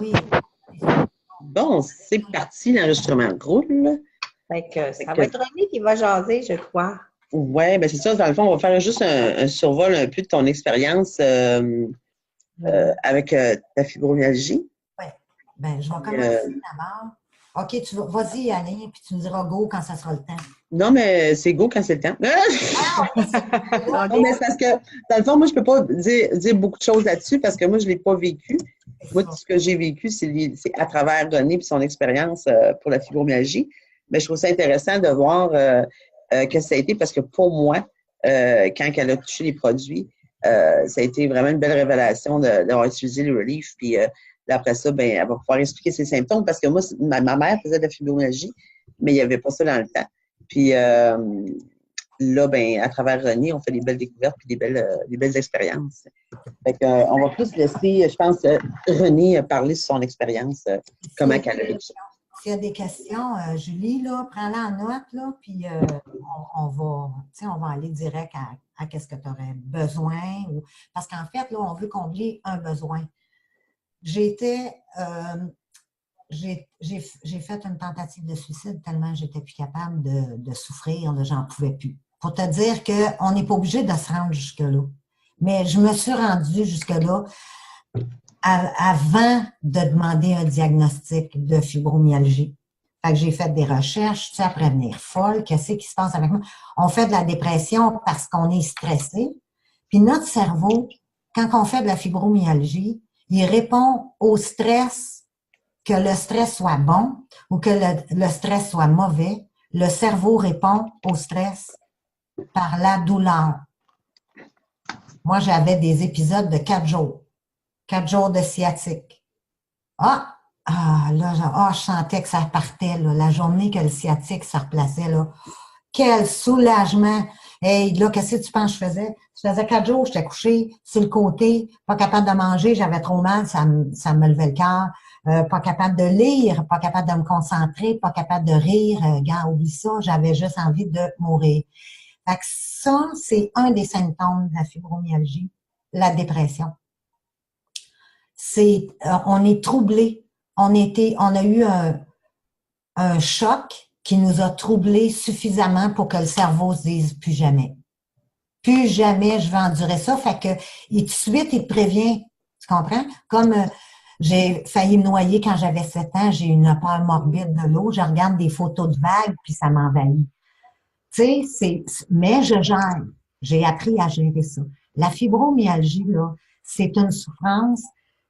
oui. Bon, c'est parti, l'enregistrement roule. Fait que ça va être René qui va jaser, je crois. Oui, bien c'est ça. Dans le fond, on va faire juste un survol un peu de ton expérience avec ta fibromyalgie. Oui. Bien, je vais commencer d'abord. OK, vas-y, Alain, puis tu me diras go quand ça sera le temps. Non, mais c'est go quand c'est le temps. Non, mais c'est parce que, dans le fond, moi, je ne peux pas dire beaucoup de choses là-dessus parce que moi, je ne l'ai pas vécu. Moi, tout ce que j'ai vécu, c'est à travers René et son expérience pour la fibromyalgie. Mais je trouve ça intéressant de voir que ça a été parce que pour moi, quand elle a touché les produits, ça a été vraiment une belle révélation d'avoir utilisé le Relief. Puis après ça, ben, elle va pouvoir expliquer ses symptômes parce que moi, ma mère faisait de la fibromyalgie, mais il n'y avait pas ça dans le temps. Puis là, ben, à travers René, on fait des belles découvertes et des belles expériences. Fait que, on va plus laisser, je pense, René parler de son expérience, comment elle a eu ça. S'il y a des questions, Julie, là, prends-la en note, là, puis on va aller direct à qu'est-ce que tu aurais besoin. Parce qu'en fait, là, on veut combler un besoin. J'ai fait une tentative de suicide tellement j'étais plus capable de souffrir, j'en pouvais plus. Pour te dire qu'on n'est pas obligé de se rendre jusque-là. Mais je me suis rendue jusque-là avant de demander un diagnostic de fibromyalgie. Fait que j'ai fait des recherches, tu sais, à prévenir folle, qu'est-ce qui se passe avec moi? On fait de la dépression parce qu'on est stressé. Puis notre cerveau, quand on fait de la fibromyalgie, il répond au stress, que le stress soit bon ou que le stress soit mauvais. Le cerveau répond au stress par la douleur. Moi, j'avais des épisodes de 4 jours. 4 jours de sciatique. Je sentais que ça partait, là, la journée que le sciatique se replaçait, là. Quel soulagement! Hey, là, qu'est-ce que tu penses que je faisais? Je faisais 4 jours, j'étais couchée sur le côté, pas capable de manger, j'avais trop mal, ça me levait le cœur. Pas capable de lire, pas capable de me concentrer, pas capable de rire. Gars, oublie ça, j'avais juste envie de mourir. Fait que ça, c'est un des symptômes de la fibromyalgie, la dépression. On est troublé. On a eu un choc qui nous a troublés suffisamment pour que le cerveau se dise plus jamais. Plus jamais je vais endurer ça. Fait que, tout de suite, il te prévient. Tu comprends? Comme j'ai failli me noyer quand j'avais 7 ans, j'ai une peur morbide de l'eau. Je regarde des photos de vagues, puis ça m'envahit. Tu sais, mais je gère. J'ai appris à gérer ça. La fibromyalgie, là, c'est une souffrance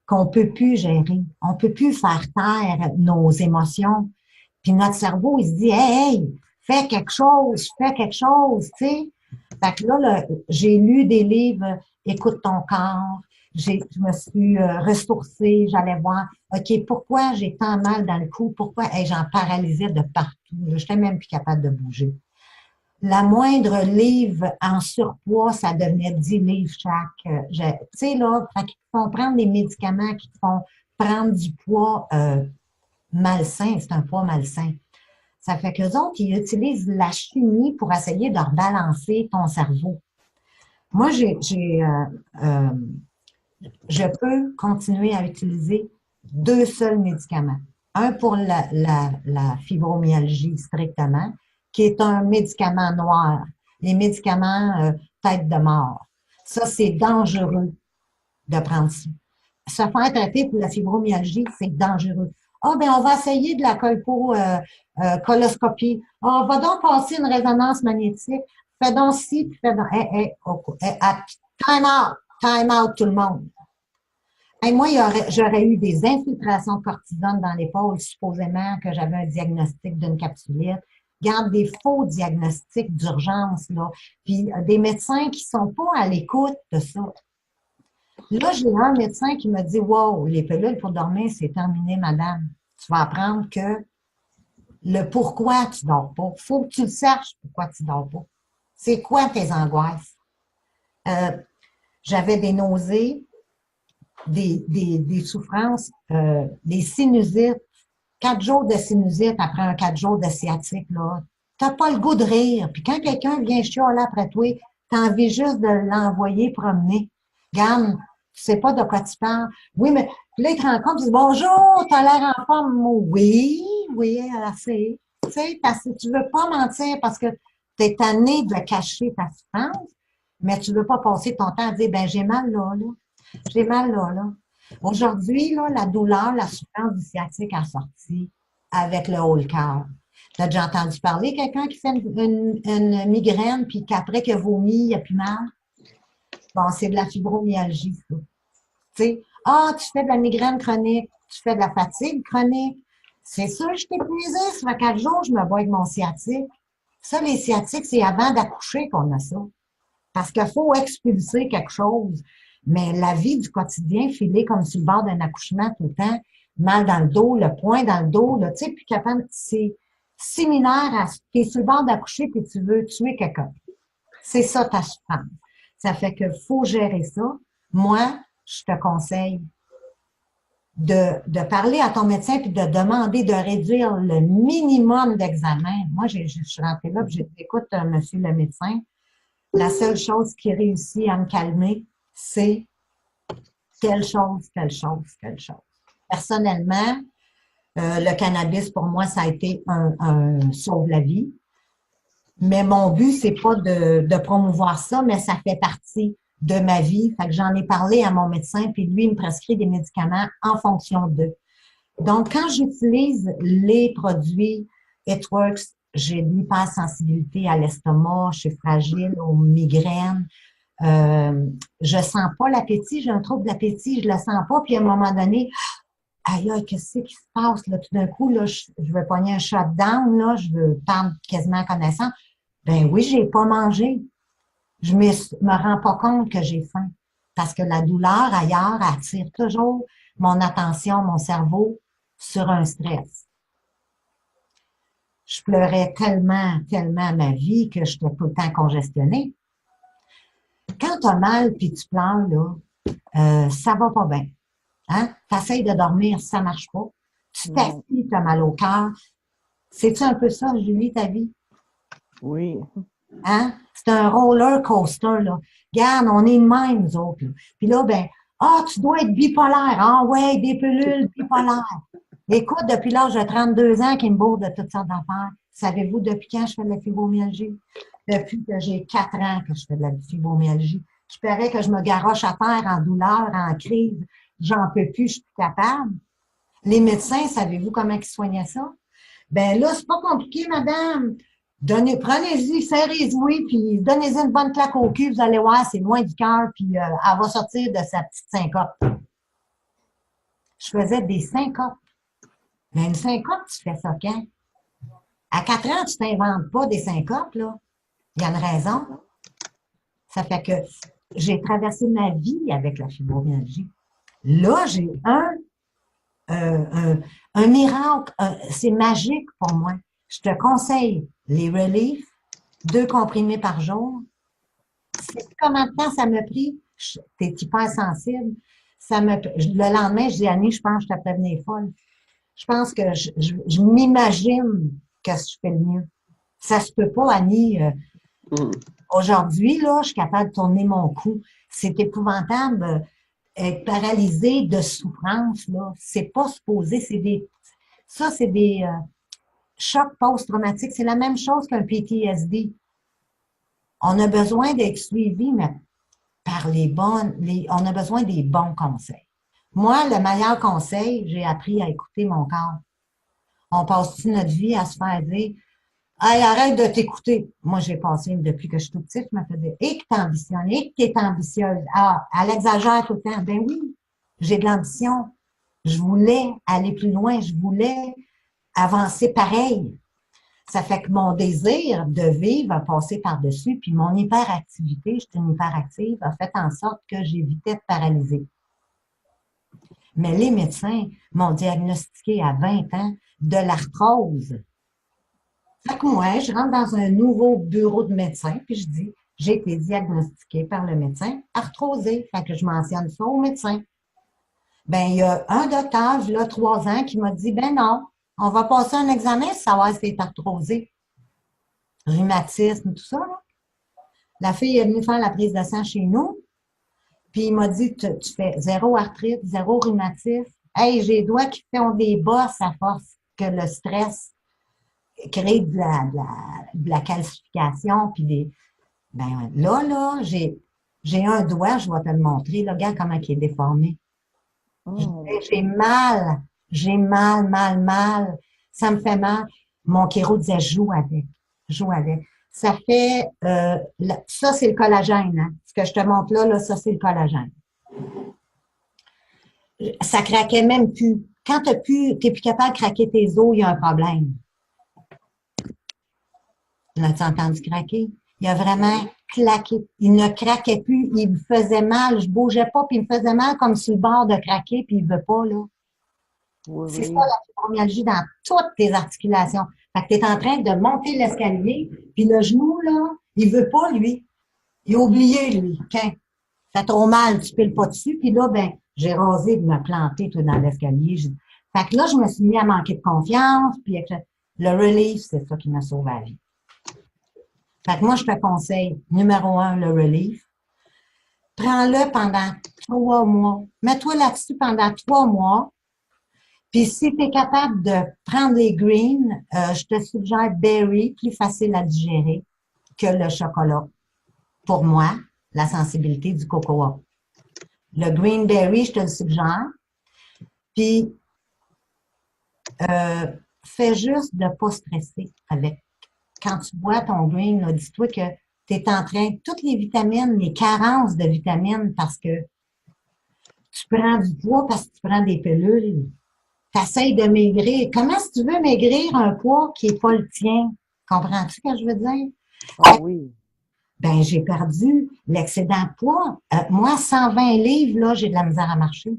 qu'on peut plus gérer. On peut plus faire taire nos émotions. Puis notre cerveau, il se dit, hey, fais quelque chose, tu sais. Fait que là, j'ai lu des livres, Écoute ton corps. Je me suis ressourcée, j'allais voir, OK, pourquoi j'ai tant mal dans le cou? Pourquoi j'en paralysais de partout? Je n'étais même plus capable de bouger. La moindre livre en surpoids, ça devenait 10 livres chaque. Tu sais, là, ils font prendre des médicaments qui te font prendre du poids malsain. C'est un poids malsain. Ça fait qu'eux autres, ils utilisent la chimie pour essayer de rebalancer ton cerveau. Moi, je peux continuer à utiliser 2 seuls médicaments. Un pour la fibromyalgie strictement, qui est un médicament noir. Les médicaments tête de mort. Ça, c'est dangereux de prendre ça. Se faire traiter pour la fibromyalgie, c'est dangereux. On va essayer de la coloscopie. Va donc passer une résonance magnétique. Fais donc ci, puis fais donc... time out tout le monde. Moi, j'aurais eu des infiltrations de cortisone dans l'épaule, supposément que j'avais un diagnostic d'une capsulite. Garde des faux diagnostics d'urgence, là. Puis des médecins qui sont pas à l'écoute de ça. Là, j'ai un médecin qui me dit, wow, les pilules pour dormir, c'est terminé, madame. Tu vas apprendre que le pourquoi tu dors pas. Il faut que tu le saches pourquoi tu dors pas. C'est quoi tes angoisses? J'avais des nausées, des souffrances, des sinusites. 4 jours de sinusite après un 4 jours de sciatique, là. T'as pas le goût de rire. Puis quand quelqu'un vient chialer après toi, t'as envie juste de l'envoyer promener. Regarde, tu sais pas de quoi tu parles. Oui, mais Puis là, ils te rencontrent, ils disent bonjour, t'as l'air en forme. Oui, oui, assez. Tu sais, tu veux pas mentir parce que t'es tanné de cacher ta souffrance, mais tu veux pas passer ton temps à dire, ben, j'ai mal là, là. J'ai mal là, là. Aujourd'hui, là, la douleur, la souffrance du sciatique a sorti avec le haut le cœur. Tu as déjà entendu parler quelqu'un qui fait une migraine puis qu'après qu'il a vomi, il a plus mal? Bon, c'est de la fibromyalgie, ça. Tu sais, ah, tu fais de la migraine chronique, tu fais de la fatigue chronique. C'est sûr, je t'ai épuisé, ça fait 4 jours, je me bats avec mon sciatique. Ça, les sciatiques, c'est avant d'accoucher qu'on a ça. Parce qu'il faut expulser quelque chose. Mais la vie du quotidien, filer comme sur le bord d'un accouchement tout le temps, mal dans le dos, le poing dans le dos, là, tu sais, puis capable, c'est similaire à ce qui est sur le bord d'accoucher puis tu veux tuer quelqu'un. C'est ça ta souffrance. Ça fait que faut gérer ça. Moi, je te conseille de parler à ton médecin puis de demander de réduire le minimum d'examen. Moi, je suis rentrée là puis j'ai dit, écoute, monsieur le médecin, la seule chose qui réussit à me calmer, c'est telle chose, telle chose, telle chose. Personnellement, le cannabis, pour moi, ça a été un sauve-la-vie. Mais mon but, c'est pas de promouvoir ça, mais ça fait partie de ma vie. Fait que j'en ai parlé à mon médecin, puis lui, il me prescrit des médicaments en fonction d'eux. Donc, quand j'utilise les produits It Works, j'ai de l'hypersensibilité à l'estomac, je suis fragile aux migraines. Je sens pas l'appétit, j'ai un trouble d'appétit, je le sens pas, puis à un moment donné, aïe, aïe, qu'est-ce qui se passe, là? Tout d'un coup, là, je veux pogner un shutdown, là, je veux perdre quasiment connaissance. Ben oui, j'ai pas mangé. Je me rends pas compte que j'ai faim. Parce que la douleur ailleurs attire toujours mon attention, mon cerveau sur un stress. Je pleurais tellement, tellement ma vie que j'étais tout le temps congestionnée. Quand tu as mal puis tu pleures, là, ça va pas bien. Hein? Tu essaies de dormir, ça marche pas. Tu t'assis, tu as mal au cœur. C'est-tu un peu ça, Julie, ta vie? Oui. Hein? C'est un roller coaster, là. Regarde, on est de même, nous autres. Là. Puis là, ben, ah, tu dois être bipolaire. Ah ouais, des pilules bipolaires. Écoute, depuis l'âge de 32 ans qu'il me bourre de toutes sortes d'affaires. Savez-vous depuis quand je fais de la fibromyalgie? Depuis que j'ai 4 ans que je fais de la fibromyalgie. Je parais que je me garoche à terre en douleur, en crise. J'en peux plus, je suis plus capable. Les médecins, savez-vous comment ils soignaient ça? Ben là, c'est pas compliqué, madame. Prenez-y, serrez-y, puis donnez-y une bonne claque au cul, vous allez voir, c'est loin du cœur, puis elle va sortir de sa petite syncope. Je faisais des syncopes. Mais une syncope, tu fais ça quand? À 4 ans, tu t'inventes pas des syncopes, là. Il y a une raison. Ça fait que j'ai traversé ma vie avec la fibromyalgie. Là, j'ai un miracle. C'est magique pour moi. Je te conseille les Relief, 2 comprimés par jour. C'est combien de temps ça m'a pris? T'es hyper sensible. Le lendemain, je dis, Annie, je pense que je t'ai prévenu folle. Je pense que je m'imagine que je fais le mieux. Ça se peut pas, Annie. Aujourd'hui, là, je suis capable de tourner mon cou. C'est épouvantable. Être paralysé de souffrance, là. C'est pas supposé. Ça, c'est des chocs post-traumatiques. C'est la même chose qu'un PTSD. On a besoin d'être suivi, mais par on a besoin des bons conseils. Moi, le meilleur conseil, j'ai appris à écouter mon corps. On passe-tu notre vie à se faire dire, hey, arrête de t'écouter. Moi, j'ai passé, depuis que je suis tout petite, je me faisais, et que t'es ambitionne, et que t'es ambitieuse. Ah, elle exagère tout le temps. Ben oui, j'ai de l'ambition. Je voulais aller plus loin. Je voulais avancer pareil. Ça fait que mon désir de vivre a passé par-dessus, puis mon hyperactivité, je suis une hyperactive, a fait en sorte que j'évitais de paralyser. Mais les médecins m'ont diagnostiqué à 20 ans de l'arthrose. Fait que moi, je rentre dans un nouveau bureau de médecin, puis je dis, j'ai été diagnostiquée par le médecin arthrosée. Fait que je mentionne ça au médecin. Ben, il y a un docteur, il y a 3 ans, qui m'a dit, ben non, on va passer un examen pour savoir si c'est arthrosé. Rhumatisme, tout ça, là. La fille est venue faire la prise de sang chez nous. Puis il m'a dit, tu fais zéro arthrite, zéro rhumatisme. Hey, j'ai les doigts qui font des bosses à force que le stress crée de la calcification. Puis ben là, j'ai un doigt, je vais te le montrer. Là, regarde comment il est déformé. Oh. J'ai mal. J'ai mal, mal, mal. Ça me fait mal. Mon chiro disait, joue avec. Joue avec. Ça fait, ça, c'est le collagène. Hein. Ce que je te montre là, ça, c'est le collagène. Ça craquait même plus. Quand t'es plus capable de craquer tes os, il y a un problème. L'as-tu entendu craquer? Il a vraiment claqué. Il ne craquait plus. Il me faisait mal. Je bougeais pas, puis il me faisait mal comme sur le bord de craquer, puis il veut pas, là. Oui, C'est ça oui. la fibromyalgie dans toutes tes articulations. Fait que tu es en train de monter l'escalier, puis le genou, là, il veut pas, lui. Il a oublié, lui. Quand ça fait trop mal, tu piles pas dessus, puis là, ben, j'ai rasé de me planter tout dans l'escalier. Fait que là, je me suis mis à manquer de confiance, puis le relief, c'est ça qui m'a sauvé la vie. Fait que moi, je te conseille, numéro 1, le relief. Prends-le pendant 3 mois. Mets-toi là-dessus pendant 3 mois. Puis si tu es capable de prendre les greens, je te suggère berry, plus facile à digérer que le chocolat. Pour moi, la sensibilité du cocoa. Le green berry, je te le suggère. Puis fais juste de ne pas stresser avec. Quand tu bois ton green, dis-toi que tu es en train, toutes les vitamines, les carences de vitamines, parce que tu prends du poids parce que tu prends des pilules. Tu essaies de maigrir. Comment si tu veux maigrir un poids qui n'est pas le tien? Comprends-tu ce que je veux dire? Ah oui. Ben, j'ai perdu l'excédent de poids. Moi, 120 livres, là, j'ai de la misère à marcher.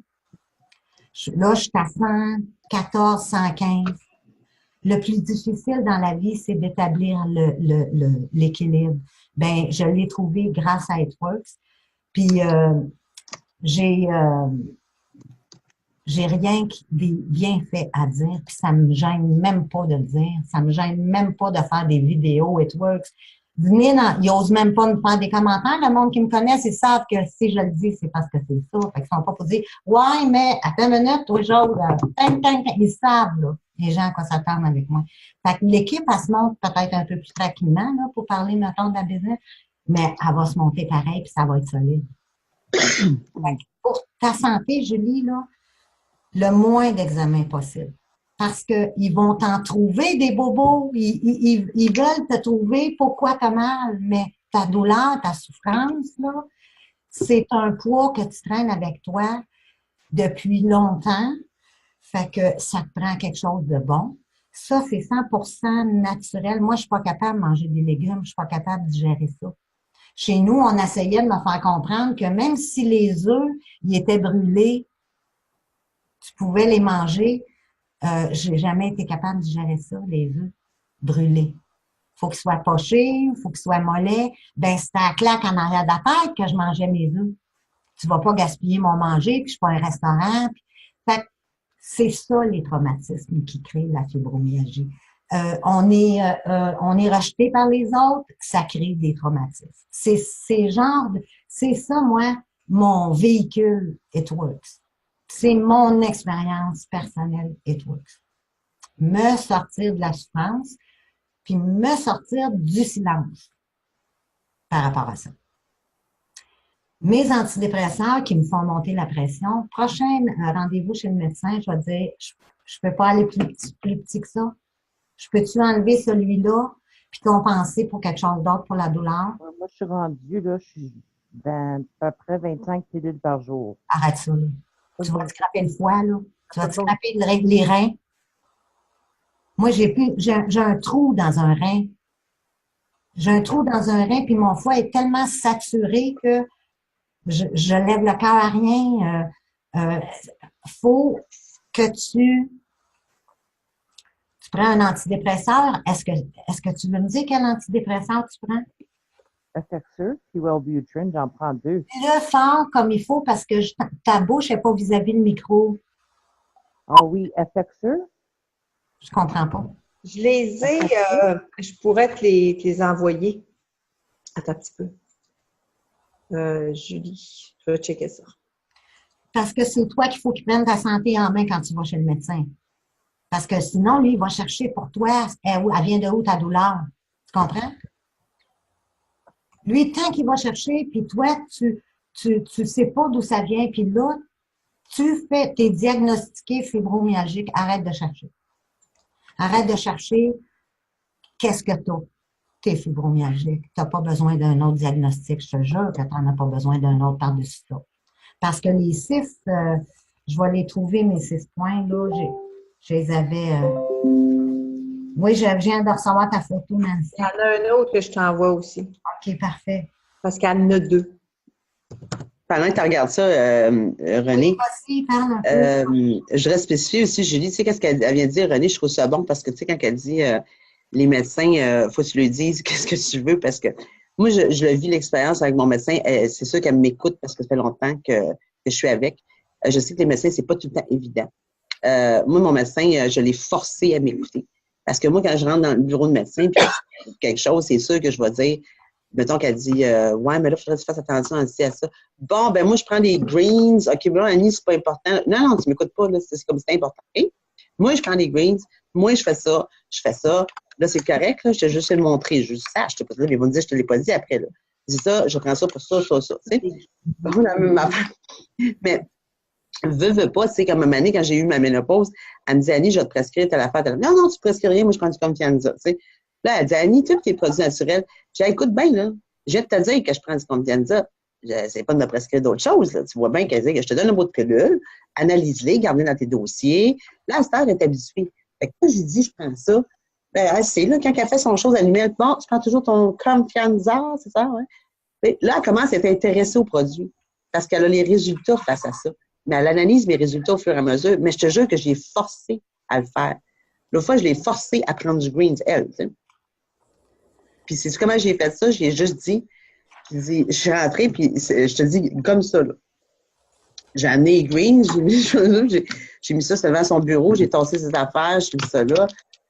Là, je suis à 114, 115. Le plus difficile dans la vie, c'est d'établir l'équilibre. Ben, je l'ai trouvé grâce à Healthworks. Puis, j'ai rien que des bienfaits à dire, puis ça me gêne même pas de le dire. Ça me gêne même pas de faire des vidéos, it works. Venez ils n'osent même pas me faire des commentaires. Le monde qui me connaît, ils savent que si je le dis, c'est parce que c'est ça. Fait qu'ils sont pas pour dire, ouais, mais attends une minute, toi, Jaude, ils savent, là, les gens à quoi s'attendre avec moi. Fait que l'équipe, elle se monte peut-être un peu plus tranquillement, là, pour parler, mettons, de la business, mais elle va se monter pareil, puis ça va être solide. Fait que pour ta santé, Julie, là, le moins d'examens possible. Parce qu'ils vont t'en trouver des bobos. Ils veulent te trouver pourquoi tu as mal. Mais ta douleur, ta souffrance, là, c'est un poids que tu traînes avec toi depuis longtemps. Fait que ça te prend quelque chose de bon. Ça, c'est 100% naturel. Moi, je suis pas capable de manger des légumes. Je suis pas capable de digérer ça. Chez nous, on essayait de me faire comprendre que même si les œufs, ils étaient brûlés, tu pouvais les manger. J'ai jamais été capable de gérer ça, les œufs brûlés. Faut qu'ils soient pochés, faut qu'ils soient mollets. Ben, c'était à claque en arrière de la tête que je mangeais mes œufs. Tu vas pas gaspiller mon manger, puis je suis pas un restaurant. Fait que c'est ça, les traumatismes qui créent la fibromyalgie. On est rejeté par les autres, ça crée des traumatismes. C'est ça, moi, mon véhicule, It Works. C'est mon expérience personnelle, It Works. Me sortir de la souffrance, puis me sortir du silence par rapport à ça. Mes antidépresseurs qui me font monter la pression, prochain rendez-vous chez le médecin, je vais dire, je peux pas aller plus petit que ça. Je peux-tu enlever celui-là, puis compenser pour quelque chose d'autre pour la douleur? Moi, je suis rendue, là, je suis dans à peu près 25 pilules par jour. Arrête ça, là. Tu vas te scraper le foie, là. Tu vas te scraper les reins. Moi, j'ai un trou dans un rein. J'ai un trou dans un rein, puis mon foie est tellement saturé que je lève le cœur à rien. Faut que tu prends un antidépresseur. Est-ce que tu veux me dire quel antidépresseur tu prends? Effexor, puis Wellbutrin, j'en prends 2. Dis-le fort comme il faut parce que ta bouche n'est pas vis-à-vis le micro. Ah oui, Effexor? Je comprends pas. Je les ai, je pourrais te les envoyer. Attends un petit peu. Julie, je vais checker ça. Parce que c'est toi qu'il faut qu'il prenne ta santé en main quand tu vas chez le médecin. Parce que sinon, lui, il va chercher pour toi, elle vient de où ta douleur? Tu comprends? Lui, tant qu'il va chercher, puis toi, tu sais pas d'où ça vient, puis là, t'es diagnostiqué fibromyalgique, arrête de chercher. Arrête de chercher qu'est-ce que t'as. T'es fibromyalgique. T'as pas besoin d'un autre diagnostic, je te jure que t'en as pas besoin d'un autre par-dessus ça. Parce que les 6, je vais les trouver, mes 6 points, là, je les avais... Oui, je viens de recevoir ta photo, Nancy. Il y en a un autre que je t'envoie aussi. OK, parfait. Parce qu'il y en a 2. Pendant que tu regardes ça, René, Vas-y, parle un peu. je reste spécifiée aussi, Julie, tu sais, qu'est-ce qu'elle vient de dire, René, je trouve ça bon parce que, tu sais, quand elle dit les médecins, faut que tu lui dises qu'est-ce que tu veux parce que moi, je le vis l'expérience avec mon médecin. C'est sûr qu'elle m'écoute parce que ça fait longtemps que je suis avec. Je sais que les médecins, c'est pas tout le temps évident. Moi, mon médecin, je l'ai forcé à m'écouter. Parce que moi, quand je rentre dans le bureau de médecin, puis quelque chose, c'est sûr que je vais dire, mettons qu'elle dit, ouais, mais là, il faudrait que tu fasses attention à ça. Bon, ben moi, je prends des greens. OK, ben là, Annie, c'est pas important. Non, tu m'écoutes pas, là, c'est comme c'est important. Okay? Moi, je prends des greens. Moi, je fais ça. Là, c'est correct, là, je t'ai juste le montrer. Je sache, je te pas dit, mais ils vont me dire, je te l'ai pas dit après, là. Je dis ça, je prends ça pour ça, tu sais. Bon, la même affaire. Mais, veux pas, tu sais, comme une année, quand j'ai eu ma ménopause, elle me dit, Annie, je vais te prescrire telle affaire. Non, tu prescris rien, moi, je prends du Confianza, tu sais. Là, elle dit, Annie, tous tes produits naturels. J'ai dit, écoute bien, là, je vais te dire que je prends du Confianza. C'est pas de me prescrire d'autres choses, là. Tu vois bien qu'elle dit que je te donne un bout de pilule, analyse-les, garde-les dans tes dossiers. Là, la star est habituée. Fait que quand j'ai dit, je prends ça, ben, c'est là, quand elle fait son chose annuelle, bon, tu prends toujours ton Confianza, c'est ça, ouais. Là, elle commence à être intéressée aux produits parce qu'elle a les résultats face à ça. Mais elle analyse mes résultats au fur et à mesure. Mais je te jure que je l'ai forcé à le faire. L'autre fois, je l'ai forcé à prendre du greens, elle. Tu sais. Puis, c'est comment j'ai fait ça? Je lui ai juste dit, je suis rentrée, puis je te dis comme ça, là. J'ai amené les greens, j'ai mis ça devant son bureau, j'ai tassé ses affaires, j'ai mis ça là.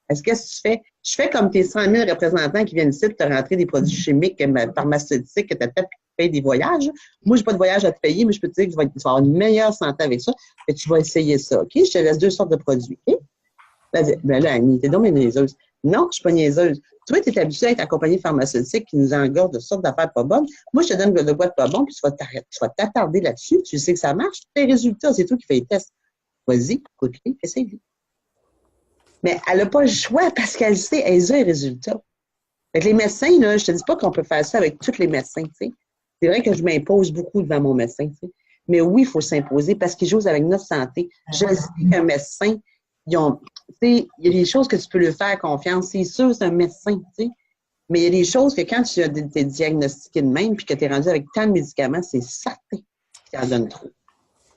Qu'est-ce que tu fais? Je fais comme tes 100 000 représentants qui viennent ici pour te rentrer des produits chimiques, pharmaceutiques, que tu as peut-être payé des voyages. Moi, je n'ai pas de voyage à te payer, mais je peux te dire que tu vas avoir une meilleure santé avec ça, et tu vas essayer ça, OK? Je te laisse 2 sortes de produits, OK? Ben là, Annie, t'es donc bien niaiseuse. Non, je ne suis pas niaiseuse. Toi, tu es habitué à être accompagné pharmaceutique qui nous engorge de sortes d'affaires pas bonnes. Moi, je te donne le boîte pas bon, puis tu vas t'attarder là-dessus. Tu sais que ça marche. Tes résultats, c'est toi qui fais les tests. Vas-y, écoute-les, essaye-les. Mais elle n'a pas le choix parce qu'elle sait, elle a les résultats. Fait que les médecins, là, je te dis pas qu'on peut faire ça avec tous les médecins, tu sais. C'est vrai que je m'impose beaucoup devant mon médecin, tu sais. Mais oui, il faut s'imposer parce qu'ils jouent avec notre santé. Je sais qu'un médecin, tu sais, il y a des choses que tu peux lui faire confiance. C'est sûr, c'est un médecin, tu sais. Mais il y a des choses que quand tu as été diagnostiqué de même puis que tu es rendu avec tant de médicaments, c'est certain qu'il en donne trop.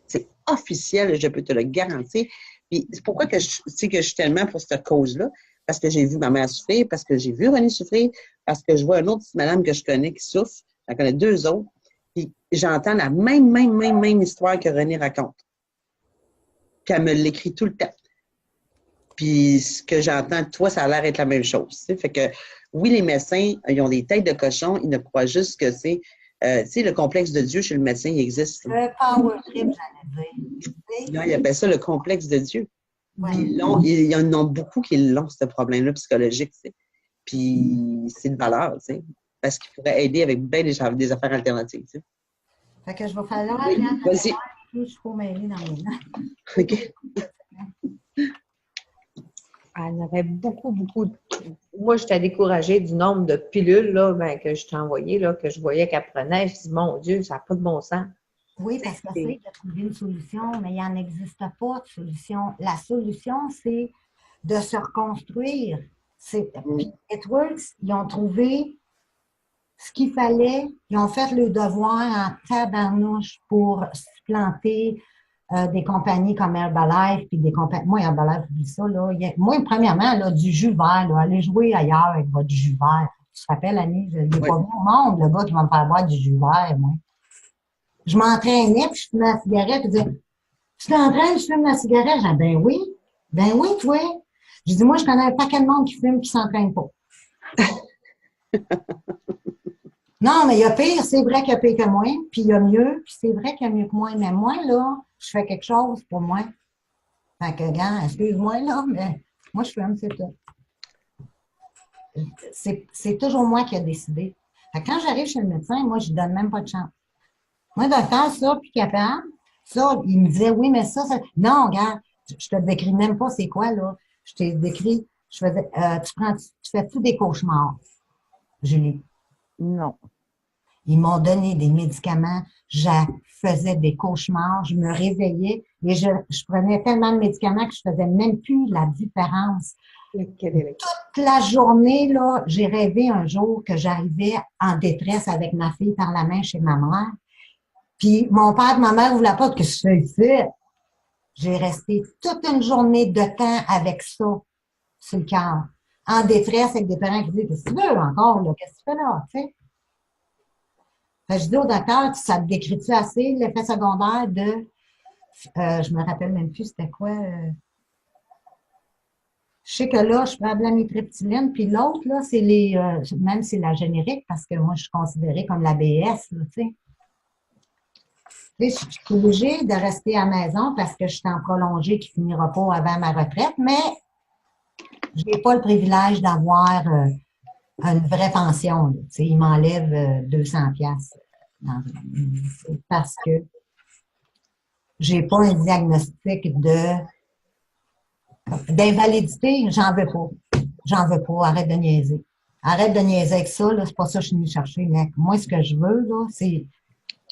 C'est officiel, je peux te le garantir. Puis c'est pourquoi que je suis tellement pour cette cause-là. Parce que j'ai vu ma mère souffrir, parce que j'ai vu René souffrir, parce que je vois une autre madame que je connais qui souffre. J'en connais 2 autres. Puis j'entends la même histoire que René raconte. Puis elle me l'écrit tout le temps. Puis ce que j'entends de toi, ça a l'air d'être la même chose. T'sais. Fait que oui, les médecins, ils ont des têtes de cochon, ils ne croient juste que c'est tu sais, le complexe de Dieu chez le médecin, il existe. Le power trip, j'allais dire. Là, ils appellent ça le complexe de Dieu. Ouais. Puis il y en a beaucoup qui l'ont, ce problème-là psychologique. T'sais. Puis c'est de valeur, tu sais, parce qu'il pourrait aider avec bien des affaires alternatives. T'sais. Fait que je vais faire là, vas-y. Je faut mêler dans mes mains. OK. Elle avait beaucoup. Moi, j'étais découragée du nombre de pilules là, que je t'ai envoyées, là, que je voyais qu'elle prenait. Je me suis dit, mon Dieu, ça n'a pas de bon sens. Oui, parce qu'elle essaie de trouver une solution, mais il n'en existe pas de solution. La solution, c'est de se reconstruire. Puis Networks, ils ont trouvé ce qu'il fallait. Ils ont fait le devoir en tabarnouche pour supplanter des compagnies comme Herbalife, puis des compagnies. Moi, Herbalife, je dis ça, là. Moi, premièrement, là, du jus vert, là, allez jouer ailleurs avec votre jus vert. Tu te rappelles, Annie, je n'ai pas vu au monde, le gars qui va me faire boire du jus vert, moi. Je m'entraînais, puis je fumais la cigarette, puis je disais, tu t'entraînes, je fume la cigarette? J'ai dit, ben oui, toi. Je dis, moi, je connais un paquet de monde qui fume, qui s'entraîne pas. Non, mais il y a pire, c'est vrai qu'il y a pire que moi, puis il y a mieux, puis c'est vrai qu'il y a mieux que moi, mais moi, là, je fais quelque chose pour moi. Fait que, gars, excuse-moi, là, mais moi, je fume, c'est tout. C'est toujours moi qui ai décidé. Fait que quand j'arrive chez le médecin, moi, je ne donne même pas de chance. Moi, docteur, ça, puis capable, ça, il me disait, oui, mais ça. Non, regarde, je te décris même pas c'est quoi, là. Je t'ai décrit, je faisais, tu fais tous des cauchemars, Julie. Non. Ils m'ont donné des médicaments, je faisais des cauchemars, je me réveillais et je prenais tellement de médicaments que je faisais même plus la différence. Lequel est lequel? Toute la journée, là, j'ai rêvé un jour que j'arrivais en détresse avec ma fille par la main chez ma mère. Puis mon père et ma mère ne voulaient pas que je fasse ça. J'ai resté toute une journée de temps avec ça sur le cœur. En détresse avec des parents qui disaient, qu'est-ce que tu veux encore, là? Qu'est-ce que tu fais là? Tu sais? Fait que je dis au docteur, ça te décrit-tu assez l'effet secondaire de, je me rappelle même plus c'était quoi. Je sais que là, je prends de la mitriptyline, puis l'autre, là, c'est même c'est la générique, parce que moi, je suis considérée comme la BS, là, tu sais. Je suis obligée de rester à la maison parce que je suis en prolongée qui finira pas avant ma retraite, mais je n'ai pas le privilège d'avoir une vraie pension. Là. Tu sais, ils m'enlèvent 200 piastres parce que j'ai pas un diagnostic d'invalidité, j'en veux pas. J'en veux pas. Arrête de niaiser. Arrête de niaiser avec ça, là. C'est pas ça que je suis venue chercher, mec. Moi, ce que je veux, là, c'est.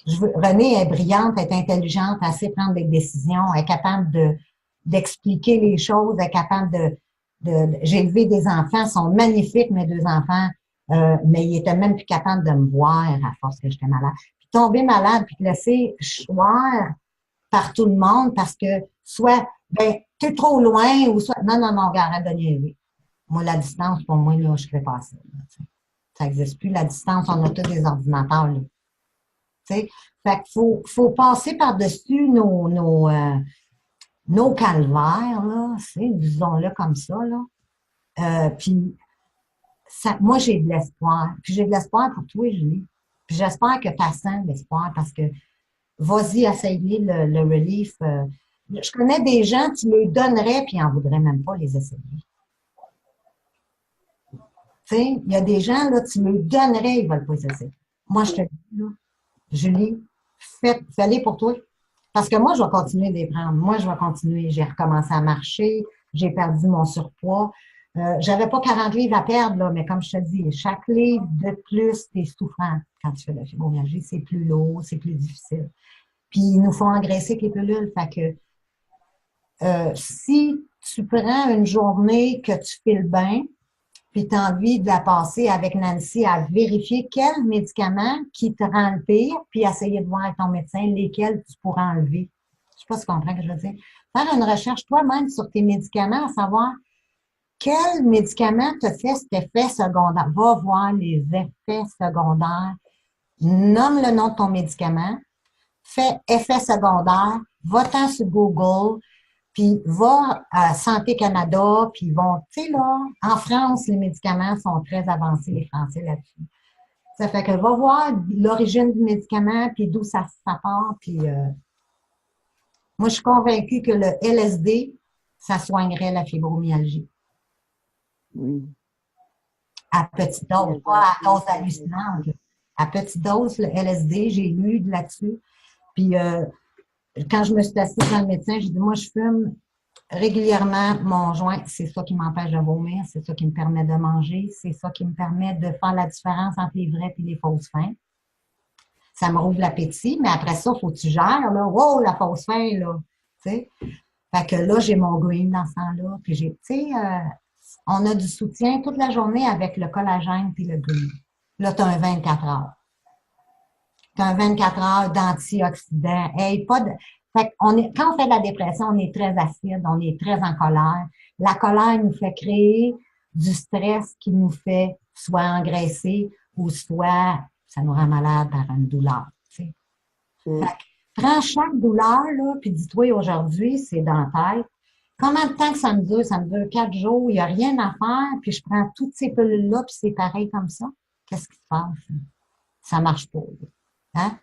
Renée est brillante, est intelligente, elle sait prendre des décisions, elle est capable d'expliquer les choses, elle est capable j'ai élevé des enfants, ils sont magnifiques, mes deux enfants, mais ils étaient même plus capables de me voir à force que j'étais malade. Puis tomber malade, puis te laisser choir par tout le monde parce que soit, ben, t'es trop loin ou soit, non, non, non, arrête de niaiser. Moi, la distance, pour moi, là, je fais pas ça. Là, ça n'existe plus, la distance, on a tous des ordinateurs, là. T'sais. Fait qu'il faut passer par-dessus nos calvaires, là, disons-le comme ça, là. Puis, moi, j'ai de l'espoir. Puis, j'ai de l'espoir pour toi, Julie. Puis, j'espère que tu as sens l'espoir parce que vas-y, essayer le relief. Je connais des gens, tu me donnerais, puis ils n'en voudraient même pas les essayer. Tu sais, il y a des gens, là, tu me donnerais, ils ne veulent pas les essayer. Moi, je te dis, là, Julie, fais-les pour toi. Parce que moi, je vais continuer de les prendre. Moi, je vais continuer. J'ai recommencé à marcher. J'ai perdu mon surpoids. J'avais pas 40 livres à perdre, là, mais comme je te dis, chaque livre de plus, t'es souffrant quand tu fais la fibromyalgie. C'est plus lourd, c'est plus difficile. Puis, ils nous font engraisser avec les pilules. Fait que si tu prends une journée que tu files bien, puis tu as envie de la passer avec Nancy à vérifier quels médicaments qui te rend le pire, puis essayer de voir avec ton médecin lesquels tu pourras enlever. Je ne sais pas si tu comprends ce que je veux dire. Faire une recherche toi-même sur tes médicaments, à savoir quel médicament te fait cet effet secondaire. Va voir les effets secondaires. Nomme le nom de ton médicament. Fais effet secondaire. Va-t'en sur Google. Puis va à Santé Canada, puis ils vont, tu sais, là, en France, les médicaments sont très avancés, les Français là-dessus. Ça fait que va voir l'origine du médicament, puis d'où ça part, puis moi, je suis convaincue que le LSD, ça soignerait la fibromyalgie. Oui. À petite dose, pas à dose hallucinante. À petite dose, le LSD, j'ai lu là-dessus. Puis quand je me suis assise dans le médecin, j'ai dit, moi, je fume régulièrement mon joint. C'est ça qui m'empêche de vomir, c'est ça qui me permet de manger, c'est ça qui me permet de faire la différence entre les vraies et les fausses faims. Ça me rouvre l'appétit, mais après ça, il faut que tu gères, là. Wow, la fausse faim, là. Tu sais? Fait que là, j'ai mon green dans ce temps-là. Puis j'ai, tu sais, on a du soutien toute la journée avec le collagène puis le green. Là, tu as un 24 heures. Tu as un 24 heures d'antioxydants. Hey, pas de... Fait quand on fait de la dépression, on est très acide, on est très en colère. La colère nous fait créer du stress qui nous fait soit engraisser ou soit ça nous rend malade par une douleur. Tu sais. Fait que, prends chaque douleur, là, puis dis-toi aujourd'hui, c'est dans la tête. Combien de temps que ça me dure? Ça me dure 4 jours, il n'y a rien à faire, puis je prends toutes ces pilules-là, puis c'est pareil comme ça. Qu'est-ce qui se passe? ça marche pas. Hein?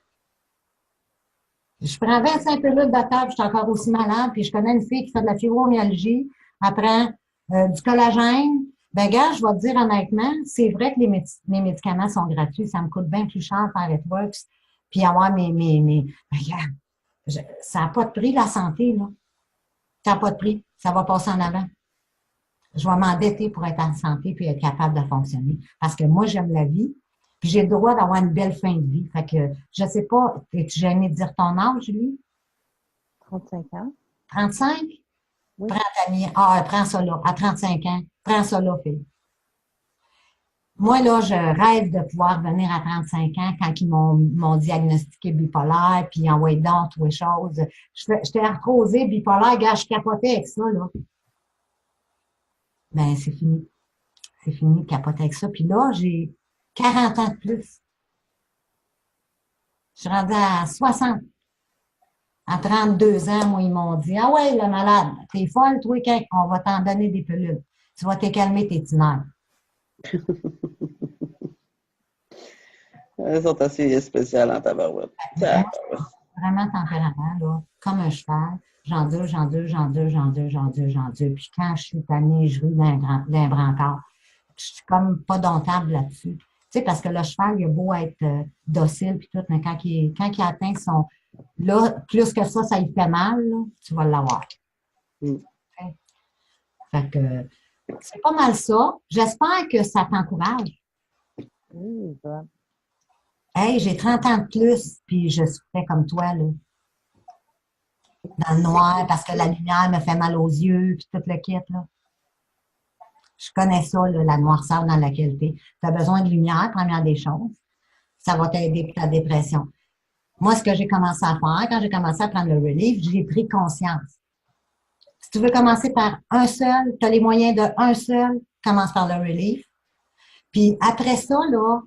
Je prends 25 pilules de table, je suis encore aussi malade, puis je connais une fille qui fait de la fibromyalgie, elle prend du collagène. Ben, gars, je vais te dire honnêtement, c'est vrai que les médicaments sont gratuits, ça me coûte bien plus cher faire Networks, puis avoir ben, regarde, ça n'a pas de prix, la santé, là. Ça n'a pas de prix, ça va passer en avant. Je vais m'endetter pour être en santé puis être capable de fonctionner. Parce que moi, j'aime la vie, puis j'ai le droit d'avoir une belle fin de vie. Fait que, je sais pas, es-tu gênée de dire ton âge, Julie? 35 ans. 35? Oui. Prends ça là, à 35 ans. Prends ça là, fille. Moi, là, je rêve de pouvoir venir à 35 ans quand ils m'ont diagnostiqué bipolaire, puis envoyé donc toutes les choses. J'étais arthrosée, bipolaire, gars, je capotais avec ça, là. Ben, c'est fini. C'est fini de capoter avec ça. Puis là, j'ai 40 ans de plus. Je suis rendue à 60. À 32 ans, moi, ils m'ont dit, ah ouais, le malade, t'es folle, toi, on va t'en donner des pilules. Tu vas te calmer tes tinaires. Elles sont assez spéciales en tabarouette. Vraiment tempérament, là, comme un cheval. J'endure. Puis quand je suis tannée, je ris d'un brancard. Je suis comme pas domptable là-dessus. Tu sais, parce que le cheval, il a beau être docile puis tout, mais quand il atteint son... Là, plus que ça lui fait mal, là, tu vas l'avoir. Mm. Okay? Fait que c'est pas mal ça. J'espère que ça t'encourage. Oui, ça. Hey, j'ai 30 ans de plus, puis je souffrais comme toi, là. Dans le noir, parce que la lumière me fait mal aux yeux, puis tout le kit, là. Je connais ça, là, la noirceur dans laquelle tu es. Tu as besoin de lumière, première des choses. Ça va t'aider pour ta dépression. Moi, ce que j'ai commencé à faire, quand j'ai commencé à prendre le relief, j'ai pris conscience. Si tu veux commencer par un seul, tu as les moyens de un seul, commence par le relief. Puis après ça, là,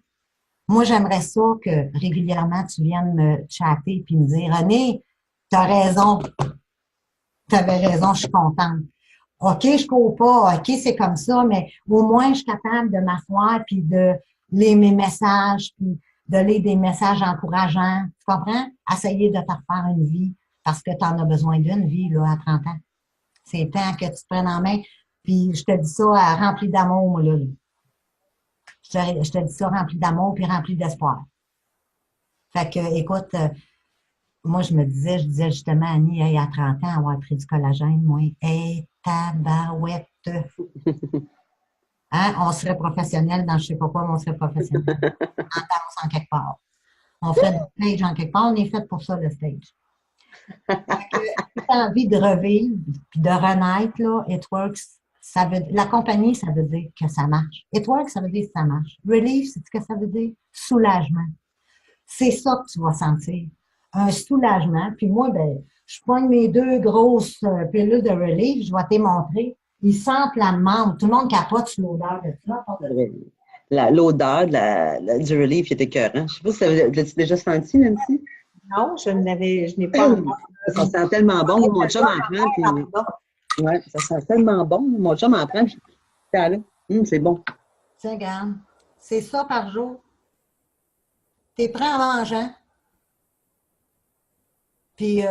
moi, j'aimerais ça que régulièrement, tu viennes me chatter puis me dire, René, tu as raison. Tu avais raison, je suis contente. OK, je cours pas, OK, c'est comme ça, mais au moins, je suis capable de m'asseoir puis de lire mes messages, puis de lire des messages encourageants. Tu comprends? Essayer de te refaire une vie parce que tu en as besoin d'une vie, là, à 30 ans. C'est temps que tu te prennes en main. Puis, je te dis ça rempli d'amour, moi, là. Je te dis ça rempli d'amour puis rempli d'espoir. Fait que, écoute, moi, je disais justement à Annie, hey, à 30 ans, avoir pris du collagène, moi, hey, tabarouette. Hein? On serait professionnel dans je sais pas quoi, mais on serait professionnel. En danse en quelque part. On ferait du stage en quelque part, on est fait pour ça, le stage. Si tu as envie de revivre puis de renaître, là, It Works, la compagnie, ça veut dire que ça marche. It Works, ça veut dire que ça marche. Relief, c'est ce que ça veut dire? Soulagement. C'est ça que tu vas sentir. Un soulagement. Puis moi, ben, je pogne mes 2 grosses pilules de relief, je vais te les montrer. Ils sentent la menthe. Tout le monde capote sur l'odeur de ça. L'odeur du relief qui était écœurant. Je ne sais pas si l'as-tu déjà senti, Nancy? Non, je n'ai pas encore. Ça sent tellement bon. Mon chum en prend. Puis... Ouais, ça sent tellement bon. Mon chum en prend. Puis... c'est bon. Tiens, regarde. C'est ça par jour. T'es prêt en mangeant. Puis,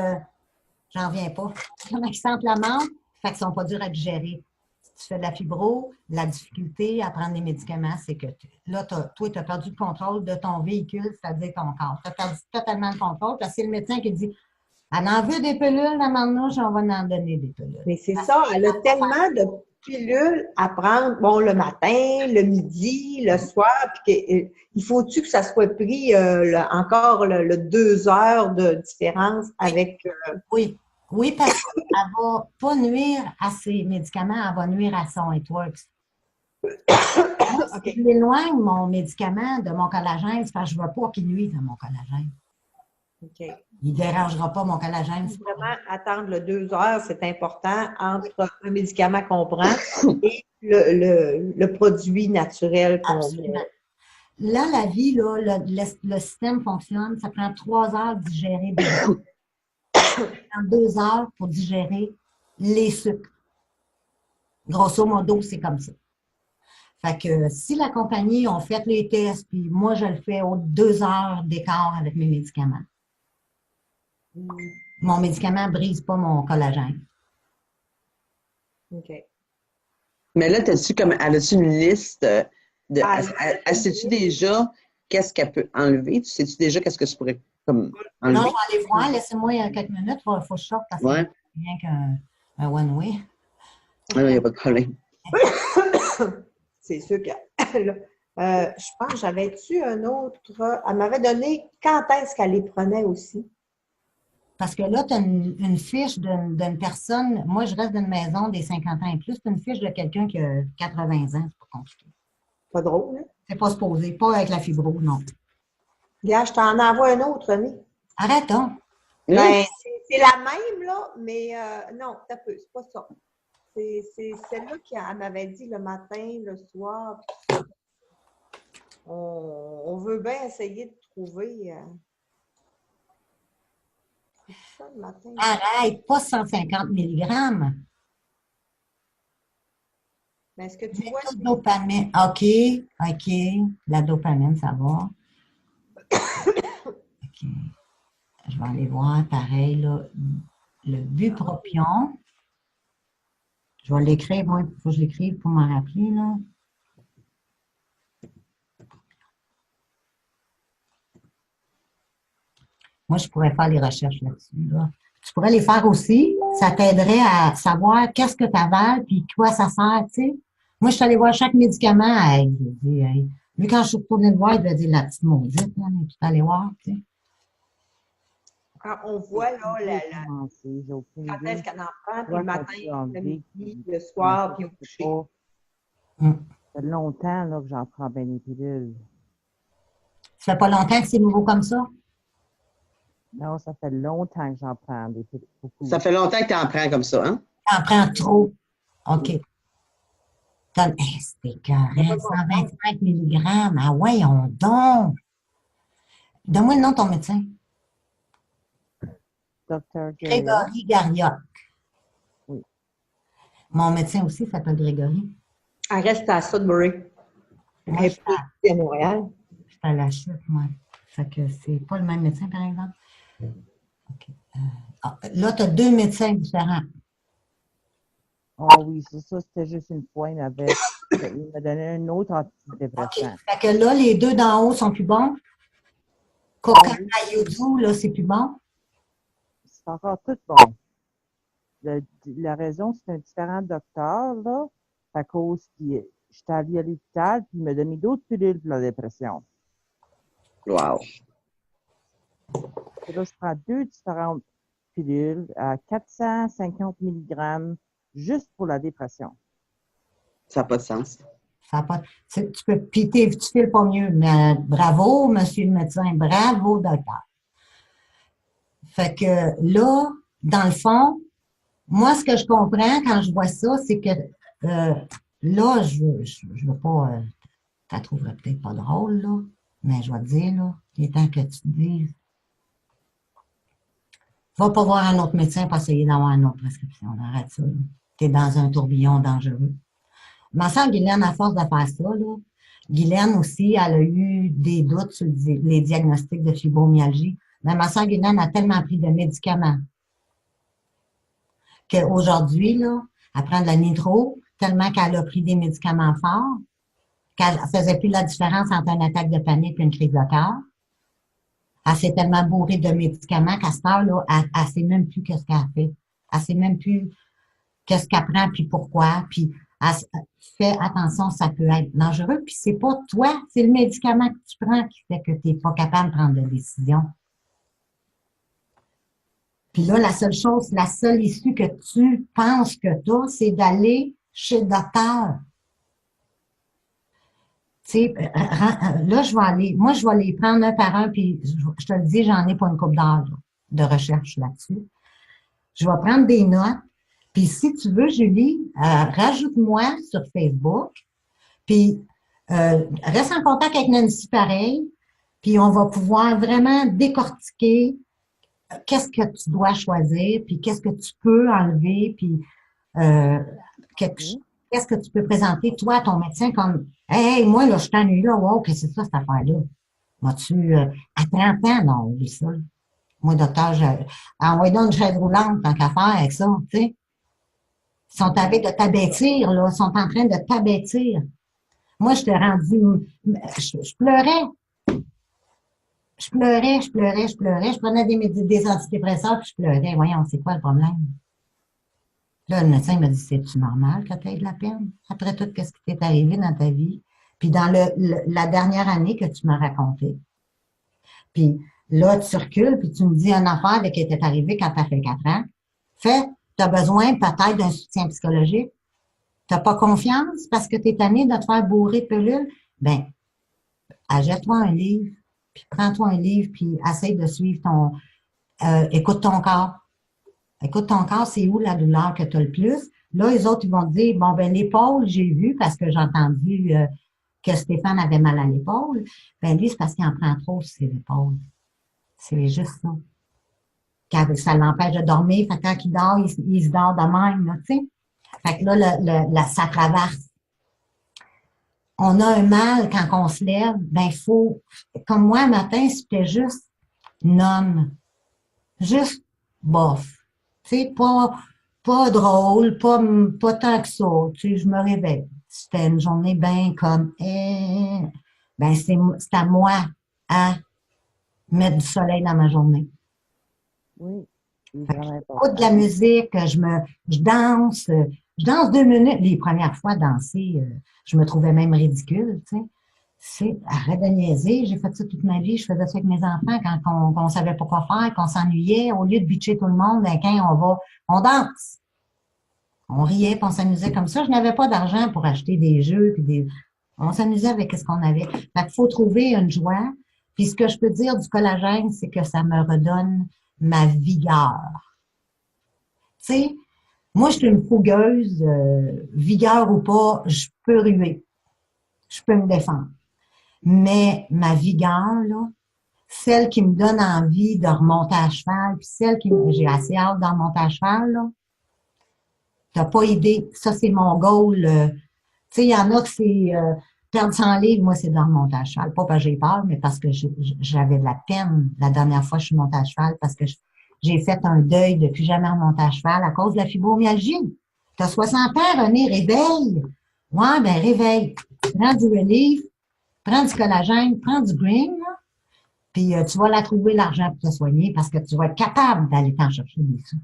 j'en reviens pas. Comment ils sentent la menthe, fait qu'ils sont pas durs à digérer. Si tu fais de la fibro, la difficulté à prendre des médicaments, c'est que là, toi, tu as perdu le contrôle de ton véhicule, c'est-à-dire ton corps. Tu as perdu totalement le contrôle, parce que c'est le médecin qui dit elle en veut des pilules, la manouche, on va en donner des pilules. Mais c'est ça, elle a tellement de pilules à prendre, bon, le matin, le midi, le soir, puis il faut-tu que ça soit pris encore le 2 heures de différence avec... Oui, parce qu'elle ne va pas nuire à ses médicaments, elle va nuire à son It Works. Si je l'éloigne, mon médicament de mon collagène, c'est parce que je ne veux pas qu'il nuise à mon collagène. Okay. Il ne dérangera pas mon collagène. Vraiment, attendre le 2 heures, c'est important entre un médicament qu'on prend et le produit naturel qu'on met. Là, la vie, là, le système fonctionne, ça prend 3 heures de digérer des sucres. Ça prend 2 heures pour digérer les sucres. Grosso modo, c'est comme ça. Fait que si la compagnie a fait les tests, puis moi, je le fais aux 2 heures d'écart avec mes médicaments. Mon médicament ne brise pas mon collagène. OK. Mais là, elle a-tu une liste de. Ah, Elle sais-tu déjà qu'est-ce qu'elle peut enlever? Tu sais-tu déjà qu'est-ce que tu pourrais comme Non, je enlever? vais aller voir. Laissez-moi quelques minutes. Il faut que je sorte parce que Ouais, c'est rien qu'un one-way. il n'y a pas de problème. c'est sûr que je pense, j'avais-tu un autre. Elle m'avait donné quand est-ce qu'elle les prenait aussi. Parce que là, tu as une fiche d'une personne. Moi, je reste d'une maison des 50 ans et plus. Tu as une fiche de quelqu'un qui a 80 ans. C'est pas compliqué. Pas drôle, hein? C'est pas supposé. Pas avec la fibro, non. Gars, je t'en envoie un autre, René. Arrête donc. Ben, c'est la même, là, mais non, t'as peu, c'est pas ça. C'est celle-là qu'elle m'avait dit le matin, le soir. On veut bien essayer de trouver. C'est ça le matin. Arrête, pas 150 mg. Mais est-ce que tu vois? Dopamine. OK. La dopamine, ça va. OK. Je vais aller voir, pareil, là, le bupropion. Je vais l'écrire, moi, il faut que je l'écrive pour m'en rappeler, là. Moi, je pourrais faire les recherches là-dessus, là. Tu pourrais les faire aussi. Ça t'aiderait à savoir qu'est-ce que tu avales puis quoi ça sert, tu sais. Moi, je suis allée voir chaque médicament. Hey, je dis, hey. Lui, quand je suis retournée le voir, il m'a dit la petite maudite, là, mais tu peux aller voir, tu sais. Quand on voit là, J'ai aucune quand idée. est-ce qu'elle en prend, puis Toi, le quand matin, tu en le vis, midi, le soir, puis au c'est coucher. pas- Hum. Ça fait longtemps là, que j'en prends bien des pilules. Ça fait pas longtemps que c'est nouveau comme ça? Non, ça fait longtemps que j'en prends des pilules. Beaucoup. Ça fait longtemps que tu en prends comme ça, hein? T'en prends trop. OK. Hey, c'était carré, 125 mg. Ah ouais, on donc. Donne-moi le nom de ton médecin. Docteur Gaillard. Grégory Garioc. Oui. Mon médecin aussi s'appelle Grégory. Elle reste à Sudbury. Moi, Elle je est plus ici à Montréal. suis à la chute, moi. Fait que c'est pas le même médecin, par exemple. OK. Là, tu as 2 médecins différents. Oh oui, c'est ça, c'était juste une fois. Il m'a donné un autre OK. antidépresseur. Fait que là, les 2 d'en haut sont plus bons. Oh Coca oui, Ayudu, là, c'est plus bon. c'est encore tout bon. La raison, c'est un différent docteur, là, à cause que j'étais allée à l'hôpital, puis il m'a donné d'autres pilules pour la dépression. Wow. Et là, je prends 2 différentes pilules à 450 mg juste pour la dépression. Ça n'a pas de sens. Ça a pas, tu peux piter, tu files pas mieux. Mais bravo, monsieur le médecin. Bravo, docteur. Fait que là, dans le fond, moi, ce que je comprends quand je vois ça, c'est que là, je veux pas, tu la trouverais peut-être pas drôle, là, mais je vais te dire, là, il est temps que tu te dises, va pas voir un autre médecin pour essayer d'avoir une autre prescription. Arrête ça. Tu es dans un tourbillon dangereux. Ma soeur Guylaine, à force de faire ça, là, Guylaine aussi, elle a eu des doutes sur les diagnostics de fibromyalgie. Mais ma soeur Guylaine a tellement pris de médicaments qu'aujourd'hui, là, elle prend de la nitro, tellement qu'elle a pris des médicaments forts, qu'elle ne faisait plus la différence entre une attaque de panique et une crise de cœur. Elle s'est tellement bourrée de médicaments qu'à cette heure-là, elle ne sait même plus qu'est-ce qu'elle fait. Elle ne sait même plus qu'est-ce qu'elle prend, puis pourquoi. Puis elle fait attention, ça peut être dangereux. Puis c'est pas toi, c'est le médicament que tu prends qui fait que tu n'es pas capable de prendre de décision. Puis là, la seule issue que tu penses que tu as, c'est d'aller chez le docteur. Tu sais, là, moi, je vais les prendre un par un, puis je te le dis, j'en ai pas une couple d'heures de recherche là-dessus. Je vais prendre des notes, puis si tu veux, Julie, rajoute-moi sur Facebook, puis reste en contact avec Nancy pareil, puis on va pouvoir vraiment décortiquer qu'est-ce que tu dois choisir, puis qu'est-ce que tu peux enlever, puis qu'est-ce que tu peux présenter, toi, à ton médecin, comme, hey, moi, là, je suis ennuyée, là, wow, qu'est-ce que c'est ça, cette affaire-là? Moi-tu, à 30 ans, non, oublie ça. Moi, docteur, envoie donc une chaise roulante, tant qu'à faire avec ça, tu sais. Ils sont en train de t'abêtir, là. Ils sont en train de t'abêtir. Moi, je t'ai rendu, je pleurais. Je pleurais, je pleurais, je pleurais. Je prenais des antidépresseurs, puis je pleurais. Voyons, c'est quoi le problème? Là, le médecin m'a dit, c'est-tu normal que tu aies de la peine? Après tout, qu'est-ce qui t'est arrivé dans ta vie? Puis dans la dernière année que tu m'as raconté. Puis là, tu recules, puis tu me dis une affaire qui était arrivée quand tu as fait 4 ans. Fait, tu as besoin peut-être d'un soutien psychologique. Tu n'as pas confiance parce que tu es tanné de te faire bourrer de pilules. Ben, achète-toi un livre, puis prends-toi un livre, puis essaye de suivre écoute ton corps. Écoute ton corps, c'est où la douleur que tu as le plus? Là, les autres, ils vont te dire, bon, ben, l'épaule, j'ai vu parce que j'ai entendu que Stéphane avait mal à l'épaule. Ben, lui, c'est parce qu'il en prend trop sur l'épaule. C'est juste ça. Quand ça l'empêche de dormir, fait que quand il dort, il se dort de même, là, tu sais. Fait que là, ça traverse. On a un mal quand on se lève, ben, comme moi, un matin, c'était juste nomme. Juste bof. Tu sais, pas drôle, pas tant que ça. Tu sais, je me réveille. C'était une journée bien comme, ben, c'est à moi à mettre du soleil dans ma journée. Oui, c'est Fait que vraiment j'écoute de important. la musique, je danse. Je danse 2 minutes. Les premières fois, danser, je me trouvais même ridicule, tu sais. Arrête de niaiser. J'ai fait ça toute ma vie. Je faisais ça avec mes enfants quand on savait pas quoi faire, qu'on s'ennuyait. Au lieu de bitcher tout le monde, ben, quand on danse. On riait, puis on s'amusait comme ça. Je n'avais pas d'argent pour acheter des jeux, on s'amusait avec ce qu'on avait. Fait qu'il faut trouver une joie. Puis ce que je peux dire du collagène, c'est que ça me redonne ma vigueur. Tu sais, moi, je suis une fougueuse, vigueur ou pas, je peux ruer. Je peux me défendre. Mais ma vigueur, là, celle qui me donne envie de remonter à cheval, puis j'ai assez hâte de remonter à cheval, là, t'as pas idée. Ça, c'est mon goal. Tu sais, il y en a que c'est perdre 100 livres. Moi, c'est de remonter à cheval. Pas parce que j'ai peur, mais parce que j'avais de la peine la dernière fois que je suis montée à cheval parce que j'ai fait un deuil de plus jamais remonter à cheval à cause de la fibromyalgie. T'as 60 ans, René, réveille. Ouais, ben réveille. Prends du relief, prends du collagène, prends du green, là, puis tu vas la trouver l'argent pour te soigner parce que tu vas être capable d'aller t'en chercher des sous.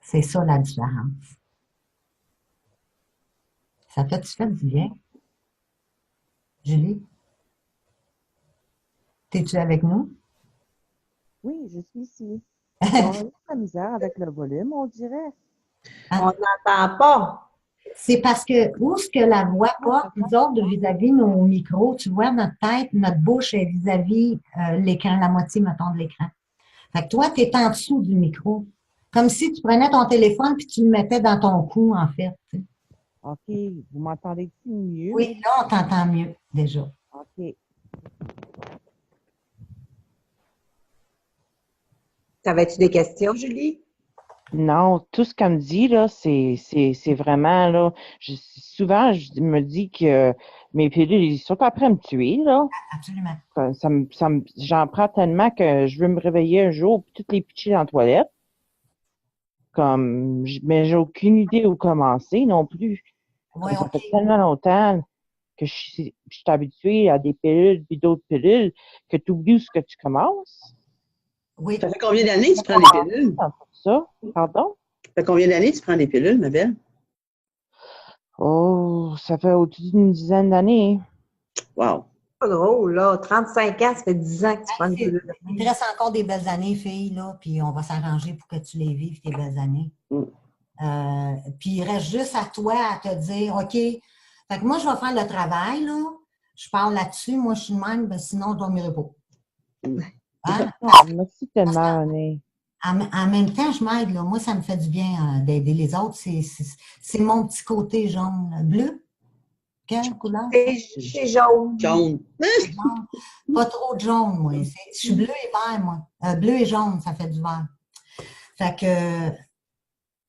C'est ça la différence. Ça t'a-tu fait du bien? Julie? T'es-tu avec nous? Oui, je suis ici. On a eu de la misère avec le volume, on dirait. On n'entend pas. C'est parce que où est-ce que la voix porte, nous autres, vis-à-vis nos micros, tu vois, notre tête, notre bouche est vis-à-vis l'écran, la moitié, mettons, de l'écran. Fait que toi, tu es en dessous du micro. Comme si tu prenais ton téléphone puis tu le mettais dans ton cou, en fait. Tu sais. OK, vous m'entendez-tu mieux? Oui, là, on t'entend mieux, déjà. OK. T'avais-tu des questions, Julie? Non, tout ce qu'elle me dit, là, c'est vraiment, là, souvent, je me dis que mes pilules, ils sont après à me tuer, là. Absolument. J'en prends tellement que je veux me réveiller un jour, puis toutes les pitcher dans la toilette. Mais j'ai aucune idée où commencer non plus. Oui, Ça OK. fait tellement longtemps que je suis habituée à des pilules, puis d'autres pilules, que tu oublies où ce que tu commences. Oui. Ça fait combien d'années que tu prends des pilules? Ça, pardon? Ça fait combien d'années que tu prends des pilules, ma belle? Oh, ça fait au-dessus d'une dizaine d'années. Wow. Pas drôle, là. 35 ans, ça fait 10 ans que tu prends une pilule. Il te reste encore des belles années, fille, là, puis on va s'arranger pour que tu les vives, tes belles années. Puis il reste juste à toi à te dire, OK, fait que moi, je vais faire le travail, là. Je parle là-dessus, moi, je suis de même, ben, sinon, je dormirai pas. Hein? Merci tellement, René. En même temps, je m'aide, là. Moi, ça me fait du bien d'aider les autres. C'est mon petit côté jaune. Bleu? Quelle couleur? C'est jaune. Jaune. Pas trop de jaune, moi. Je suis bleu et vert, moi. Bleu et jaune, ça fait du vert. Fait que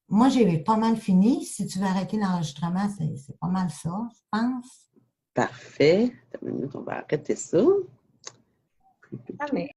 moi, j'ai pas mal fini. Si tu veux arrêter l'enregistrement, c'est pas mal ça, je pense. Parfait. Attends une minute, on va arrêter ça. Ah, mais